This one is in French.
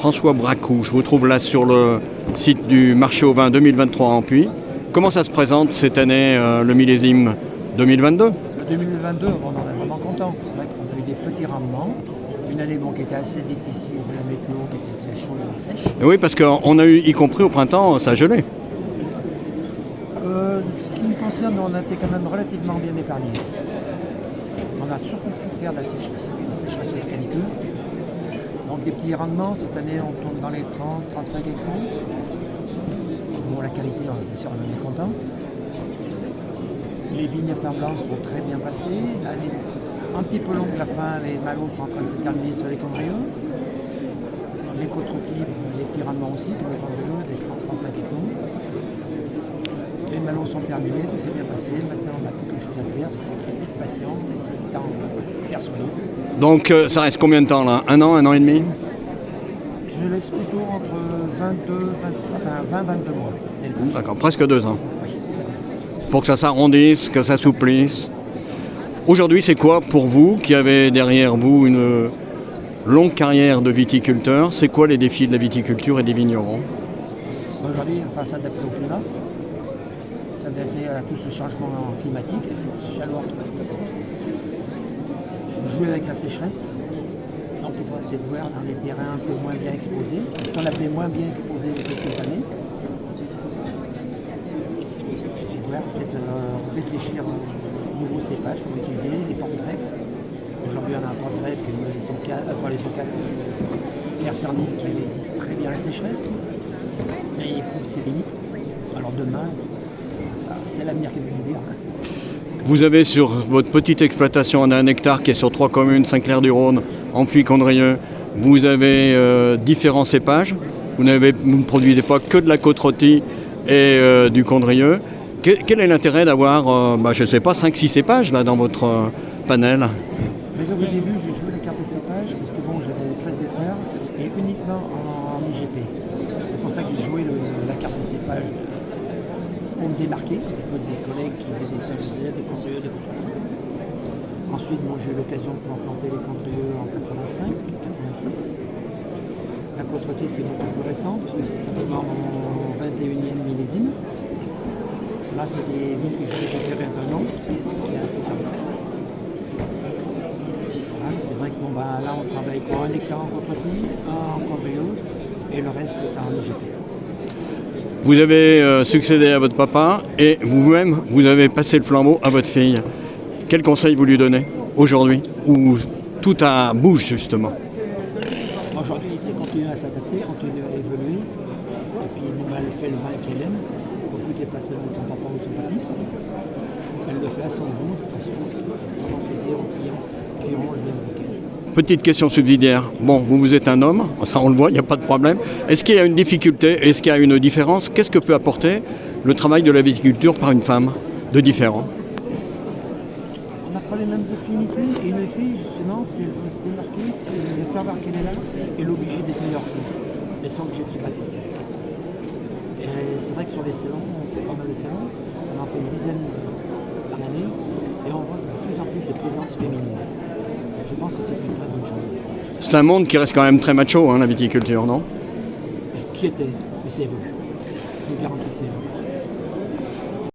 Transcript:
François Bracou, je vous trouve là sur le site du marché au vin 2023 en Puy. Comment ça se présente cette année, le millésime 2022? Le 2022, on en est vraiment content. C'est vrai qu'on a eu des petits rendements. Une année qui était assez difficile, de la météo qui était très chaude et sèche. Oui, parce qu'on a eu, y compris au printemps, ça gelait. Ce qui me concerne, on a été quand même relativement bien épargnés. On a surtout souffert de la sécheresse et la canicule. Donc des petits rendements, cette année on tombe dans les 30-35 hectares. Bon, la qualité, bien sûr, on en est content. Les vignes fin blanc sont très bien passées. L'année un petit peu longue, la fin, les malots sont en train de se terminer sur les condrieux. Les côtes rôties, les petits rendements aussi, tous les condrieux, des 30-35 hectares. Les malons sont terminés, tout s'est bien passé. Maintenant, on a toutes les choses à faire. C'est être patient, laisser le temps faire son livre. Donc ça reste combien de temps là? Un an et demi? Je laisse plutôt entre 20-22 mois. D'accord, presque 2 ans. Oui, tout à fait. Pour que ça s'arrondisse, que ça s'assouplisse. Aujourd'hui, c'est quoi pour vous qui avez derrière vous une longue carrière de viticulteur? C'est quoi les défis de la viticulture et des vignerons? Aujourd'hui, il faut s'adapter au climat, s'adapter à tout ce changement climatique, à cette chaleur qui va jouer avec la sécheresse. Donc il faudra peut-être voir dans les terrains un peu moins bien exposés, ce qu'on appelait moins bien exposés il y a quelques années. Et voir peut-être réfléchir aux nouveaux cépages qu'on va utiliser, les porte-greffes. Aujourd'hui on a un porte-greffe qui est une maison pas les ocales, Mercenis qui résiste très bien à la sécheresse, mais il prouve ses limites. Alors demain, c'est l'avenir qui va nous dire. Vous avez sur votre petite exploitation d'un hectare qui est sur 3 communes, Saint-Clair-du-Rhône, en Puy-Condrieu, vous avez différents cépages. Vous ne produisez pas que de la côte rôtie et du Condrieu. Quel est l'intérêt d'avoir, je ne sais pas, 5-6 cépages là, dans votre panel? Mais au début, j'ai joué la carte des cépages parce que bon, j'avais 13 hectares et uniquement en IGP. C'est pour ça que j'ai joué la carte des cépages pour me démarquer un petit peu des collègues qui faisaient des Saint-Joseph, des Condrieux, des Côtes-Rôties. Ensuite, j'ai eu l'occasion de pouvoir planter les Condrieux en 85, 86. La Côte-Rôtie, c'est beaucoup plus récent parce que c'est simplement mon 21e millésime. Là, c'est des vignes que j'ai récupérées d'un an qui a pris sa retraite. Voilà, c'est vrai que là, on travaille quoi? Un hectare en Côte-Rôtie, un en Condrieux et le reste, c'est en IGP. Vous avez succédé à votre papa et vous-même, vous avez passé le flambeau à votre fille. Quel conseil vous lui donnez aujourd'hui, où tout bouge justement? Aujourd'hui, il sait continuer à s'adapter, continuer à évoluer. Et puis, elle fait le vin qu'elle aime. Il ne faut plus qu'elle fasse le vin de son papa ou de son papy. Elle le fait à son goût, de façon à ce qu'il fasse vraiment plaisir aux clients qui auront le même week-end. Petite question subsidiaire. Bon, vous êtes un homme, ça on le voit, il n'y a pas de problème. Est-ce qu'il y a une difficulté, est-ce qu'il y a une différence? Qu'est-ce que peut apporter le travail de la viticulture par une femme de différent? On n'a pas les mêmes affinités et une fille, justement, si elle veut se démarquer, si elle veut faire voir qu'elle est là, elle est obligée d'être meilleure que nous. Elles sont obligées de se gratifier. Et c'est vrai que sur les salons, on fait pas mal de salons, on en fait une dizaine par année et on voit de plus en plus de présences féminines. Je pense que c'est une très bonne chose. C'est un monde qui reste quand même très macho, la viticulture, non? Qui était, mais c'est évolué. Je vous garantis que c'est évolué.